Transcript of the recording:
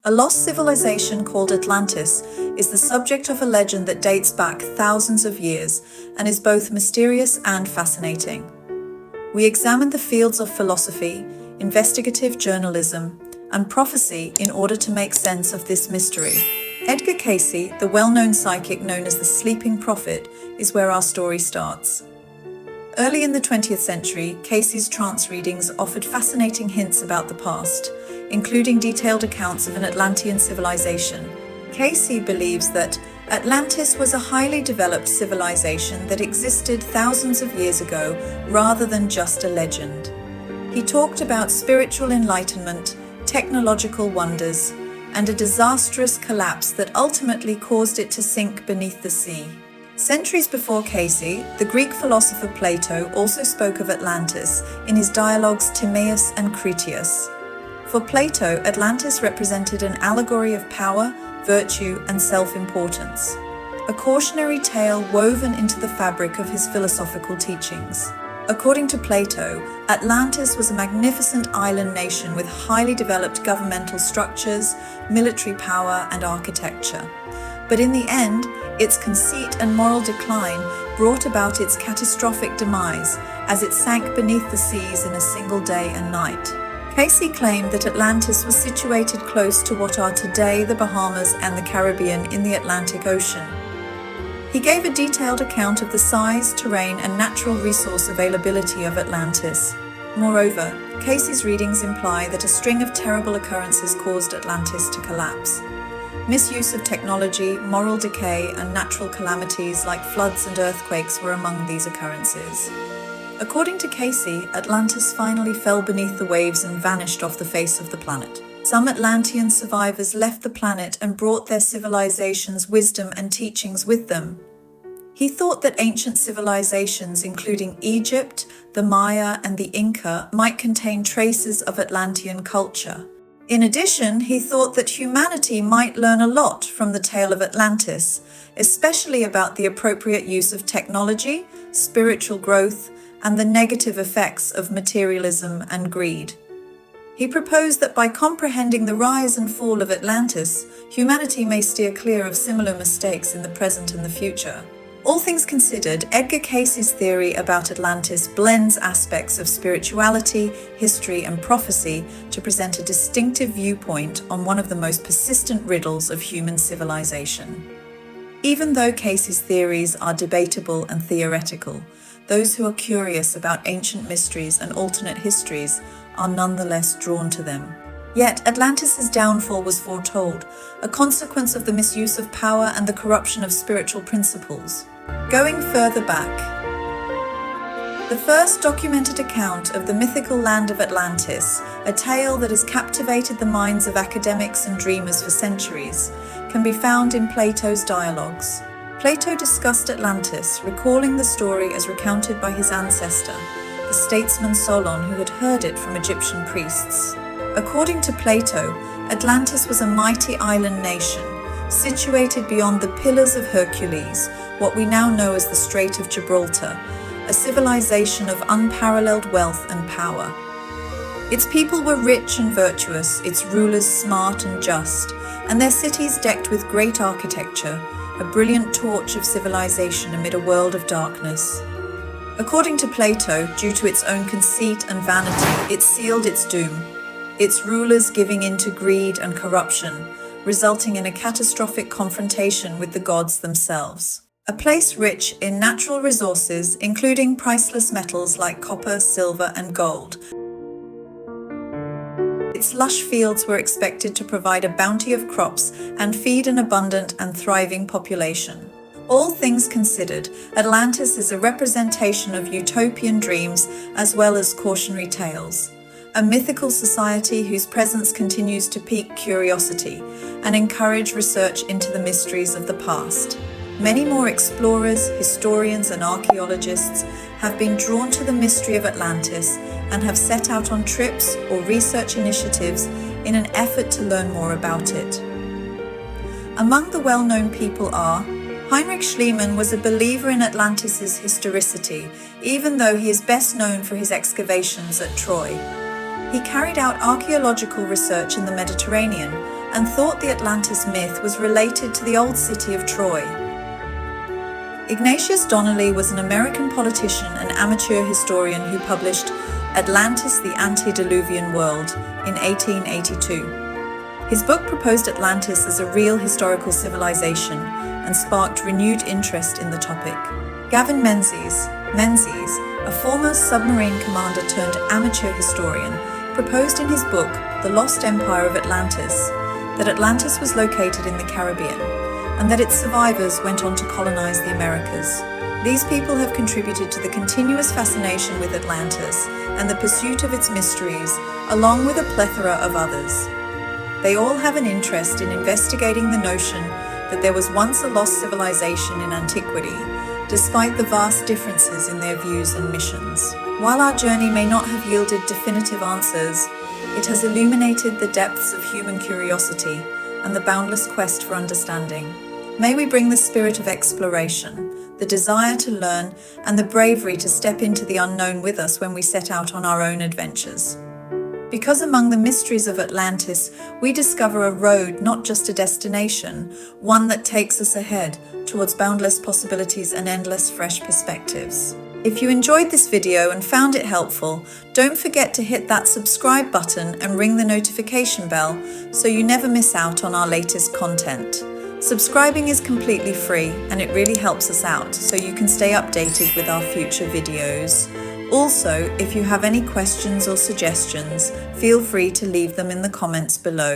A lost civilization called Atlantis is the subject of a legend that dates back thousands of years and is both mysterious and fascinating. We examine the fields of philosophy, investigative journalism, and prophecy in order to make sense of this mystery. Edgar Cayce, the well-known psychic known as the Sleeping Prophet, is where our story starts. Early in the 20th century, Cayce's trance readings offered fascinating hints about the past, including detailed accounts of an Atlantean civilization. Cayce believes that Atlantis was a highly developed civilization that existed thousands of years ago rather than just a legend. He talked about spiritual enlightenment, technological wonders, and a disastrous collapse that ultimately caused it to sink beneath the sea. Centuries before Cayce, the Greek philosopher Plato also spoke of Atlantis in his dialogues Timaeus and Critias. For Plato, Atlantis represented an allegory of power, virtue, and self-importance, a cautionary tale woven into the fabric of his philosophical teachings. According to Plato, Atlantis was a magnificent island nation with highly developed governmental structures, military power, and architecture. But in the end, its conceit and moral decline brought about its catastrophic demise as it sank beneath the seas in a single day and night. Cayce claimed that Atlantis was situated close to what are today the Bahamas and the Caribbean in the Atlantic Ocean. He gave a detailed account of the size, terrain, and natural resource availability of Atlantis. Moreover, Cayce's readings imply that a string of terrible occurrences caused Atlantis to collapse. Misuse of technology, moral decay, and natural calamities like floods and earthquakes were among these occurrences. According to Cayce, Atlantis finally fell beneath the waves and vanished off the face of the planet. Some Atlantean survivors left the planet and brought their civilization's wisdom and teachings with them. He thought that ancient civilizations, including Egypt, the Maya, and the Inca, might contain traces of Atlantean culture. In addition, he thought that humanity might learn a lot from the tale of Atlantis, especially about the appropriate use of technology, spiritual growth, and the negative effects of materialism and greed. He proposed that by comprehending the rise and fall of Atlantis, humanity may steer clear of similar mistakes in the present and the future. All things considered, Edgar Cayce's theory about Atlantis blends aspects of spirituality, history, and prophecy to present a distinctive viewpoint on one of the most persistent riddles of human civilization. Even though Cayce's theories are debatable and theoretical, those who are curious about ancient mysteries and alternate histories are nonetheless drawn to them. Yet Atlantis' downfall was foretold, a consequence of the misuse of power and the corruption of spiritual principles. Going further back, the first documented account of the mythical land of Atlantis, a tale that has captivated the minds of academics and dreamers for centuries, can be found in Plato's dialogues. Plato discussed Atlantis, recalling the story as recounted by his ancestor, the statesman Solon, who had heard it from Egyptian priests. According to Plato, Atlantis was a mighty island nation, situated beyond the Pillars of Hercules, what we now know as the Strait of Gibraltar, a civilization of unparalleled wealth and power. Its people were rich and virtuous, its rulers smart and just, and their cities decked with great architecture, a brilliant torch of civilization amid a world of darkness. According to Plato, due to its own conceit and vanity, it sealed its doom, its rulers giving in to greed and corruption, resulting in a catastrophic confrontation with the gods themselves. A place rich in natural resources, including priceless metals like copper, silver, and gold. Its lush fields were expected to provide a bounty of crops and feed an abundant and thriving population. All things considered, Atlantis is a representation of utopian dreams as well as cautionary tales. A mythical society whose presence continues to pique curiosity and encourage research into the mysteries of the past. Many more explorers, historians, and archaeologists have been drawn to the mystery of Atlantis and have set out on trips or research initiatives in an effort to learn more about it. Among the well-known people are Heinrich Schliemann was a believer in Atlantis' historicity, even though he is best known for his excavations at Troy. He carried out archaeological research in the Mediterranean and thought the Atlantis myth was related to the old city of Troy. Ignatius Donnelly was an American politician and amateur historian who published Atlantis, the Antediluvian World in 1882. His book proposed Atlantis as a real historical civilization and sparked renewed interest in the topic. Gavin Menzies, a former submarine commander turned amateur historian, proposed in his book The Lost Empire of Atlantis that Atlantis was located in the Caribbean and that its survivors went on to colonize the Americas. These people have contributed to the continuous fascination with Atlantis and the pursuit of its mysteries, along with a plethora of others. They all have an interest in investigating the notion that there was once a lost civilization in antiquity, despite the vast differences in their views and missions. While our journey may not have yielded definitive answers, it has illuminated the depths of human curiosity and the boundless quest for understanding. May we bring the spirit of exploration, the desire to learn, and the bravery to step into the unknown with us when we set out on our own adventures. Because among the mysteries of Atlantis, we discover a road, not just a destination, one that takes us ahead towards boundless possibilities and endless fresh perspectives. If you enjoyed this video and found it helpful, don't forget to hit that subscribe button and ring the notification bell so you never miss out on our latest content. Subscribing is completely free and it really helps us out so you can stay updated with our future videos. Also, if you have any questions or suggestions, feel free to leave them in the comments below.